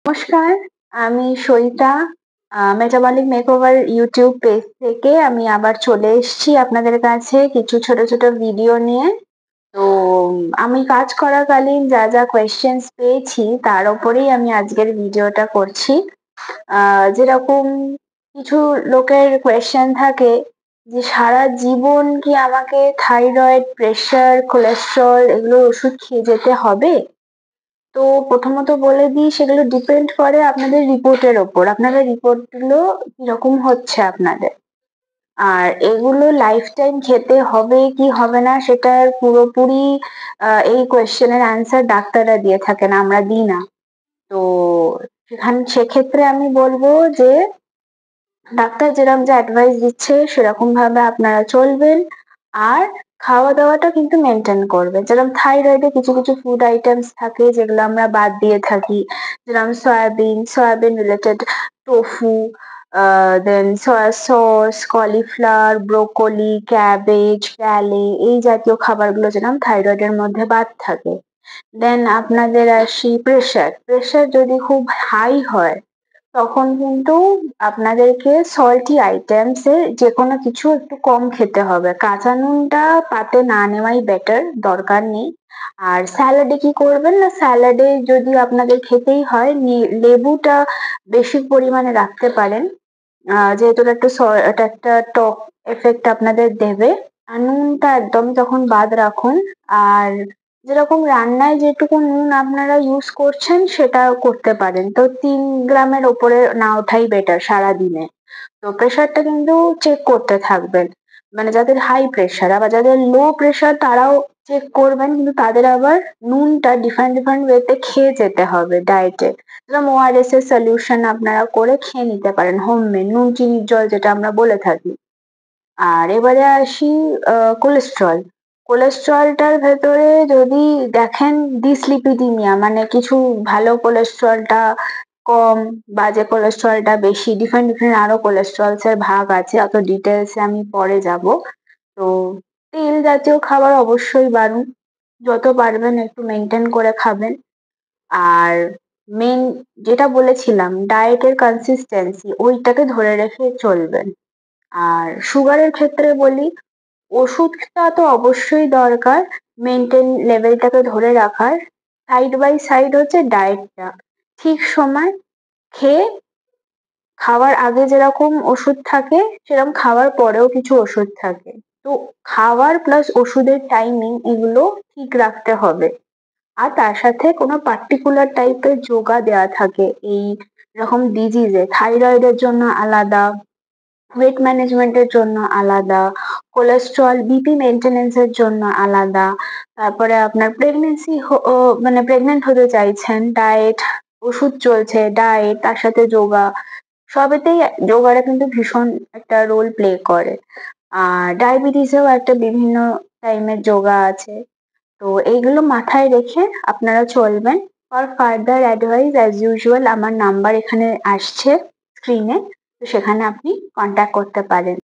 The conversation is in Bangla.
নমস্কার, আমি সইতা। মেটাবলিক মেকওভার ইউটিউব পেজ থেকে আমি আবার চলে এসেছি আপনাদের কাছে কিছু ছোট ছোট ভিডিও নিয়ে। তো আমি কাজ করাকালীন যা যা কোয়েশ্চেন্স পেয়েছি তার উপরেই আমি আজকের ভিডিওটা করছি। যেরকম কিছু লোকের কোয়েশ্চেন থাকে যে সারা জীবন কি আমাকে থাইরয়েড, প্রেশার, কোলেস্টেরল এগুলোর ওষুধ খেয়ে যেতে হবে? তো প্রথমত বলে দিই, সেগুলো ডিপেন্ড করে আপনাদের রিপোর্টের ওপর। আপনাদের রিপোর্ট গুলো কিরকম হচ্ছে আপনাদের। আর এগুলো লাইফ টাইম খেতে হবে কি হবে না সেটার পুরোপুরি এই কোয়েশ্চেনের অ্যান্সার ডাক্তাররা দিয়ে থাকেন, আমরা দিই না। তো সেক্ষেত্রে আমি বলবো যে ডাক্তার যেরকম যা অ্যাডভাইস দিচ্ছে সেরকম ভাবে আপনারা চলবেন। আর খাওয়া দাওয়াটা কিন্তু মেনটেন করবেন। যেরকম থাইরয়েডে কিছু কিছু ফুড আইটেমস থাকে যেগুলো আমরা বাদ দিয়ে থাকি, যেরকম soybean related tofu, then soya sauce, cauliflower, broccoli, cabbage, প্যালে এই জাতীয় খাবারগুলো যেরকম থাইরয়েডের মধ্যে বাদ থাকে। দেন আপনাদের আসি প্রেশার যদি খুব হাই হয় তখন কিন্তু আপনাদেরকে সল্টি আইটেমস এর যেকোনো কিছু একটু কম খেতে হবে। কাঁচা নুনটা পাতে না নেওয়াই বেটার, দরকার নেই। আর স্যালাডে কি করবেন না, স্যালাডে যদি আপনাদের খেতেই হয় লেবুটা বেশি পরিমাণে রাখতে পারেন, যেহেতু এটা একটা টক এফেক্ট আপনাদের দেবে। আর নুনটা একদম তখন বাদ রাখুন। আর যেরকম রান্নায় যেটুকু নুন আপনারা ইউজ করছেন সেটা করতে পারেন। তো 3 গ্রামের ওপরে না ওঠাই বেটার সারাদিনে। তো প্রেশারটা কিন্তু চেক করতে থাকবেন, মানে যাদের হাই প্রেশার। আবার যাদের লো প্রেশার তারাও চেক করবেন, কিন্তু তাদের আবার নুনটা ডিফারেন্ট ডিফারেন্ট ওয়েতে খেয়ে যেতে হবে ডায়েটে। যেরকম ওআরএস এর সলিউশন আপনারা করে খেয়ে নিতে পারেন, হোমমেড নুন চিনির জল যেটা আমরা বলে থাকি। আর এবারে আসি কোলেস্ট্রল। কোলেস্ট্রলটার ভেতরে যদি দেখেন ডিসলিপিডিমিয়া, মানে কিছু ভালো কোলেস্ট্রলটা কম, বাজে কোলেস্ট্রলটা বেশি, ডিফারেন্ট ডিফারেন্ট আরো কোলেস্ট্রলস এর ভাগ আছে, অত ডিটেলসে আমি পরে যাব। তো তেল জাতীয় খাবার অবশ্যই বারণ, যত পারবেন একটু মেনটেন করে খাবেন। আর মেন যেটা বলেছিলাম ডায়েটের কনসিস্টেন্সি ওইটাকে ধরে রেখে চলবেন। আর সুগারের ক্ষেত্রে বলি, ওষুধটা তো অবশ্যই দরকার মেনটেন লেভেলটাকে ধরে রাখার। সাইড বাই সাইড হচ্ছে ডায়েটটা ঠিক সময় খেয়ে, খাওয়ার আগে যেরকম ওষুধ থাকে সেরকম খাওয়ার পরেও কিছু ওষুধ থাকে। তো খাওয়ার প্লাস ওষুধের টাইমিং এগুলো ঠিক রাখতে হবে। আর তার সাথে কোনো পার্টিকুলার টাইপের যোগা দেওয়া থাকে এই রকম ডিজিজে। থাইরয়েডের জন্য আলাদা, ওয়েট ম্যানেজমেন্টের জন্য আলাদা, কোলেস্ট্রল বিপি মেনটেনেন্স এর জন্য আলাদা। তারপরে আপনার মানে প্রেগনেন্ট হতে চাইছেন, ডায়েট, ওষুধ চলছে, ডায়েট তার সাথে যোগা, সবেতেই যোগাটা কিন্তু ভীষণ একটা রোল প্লে করে। আর ডায়াবেটিসেও একটা বিভিন্ন টাইমের যোগা আছে। তো এইগুলো মাথায় রেখে আপনারা চলবেন। For further advice as usual আমার নাম্বার এখানে আসছে স্ক্রিনে, তো সেখানে আপনি কন্ট্যাক্ট করতে পারেন।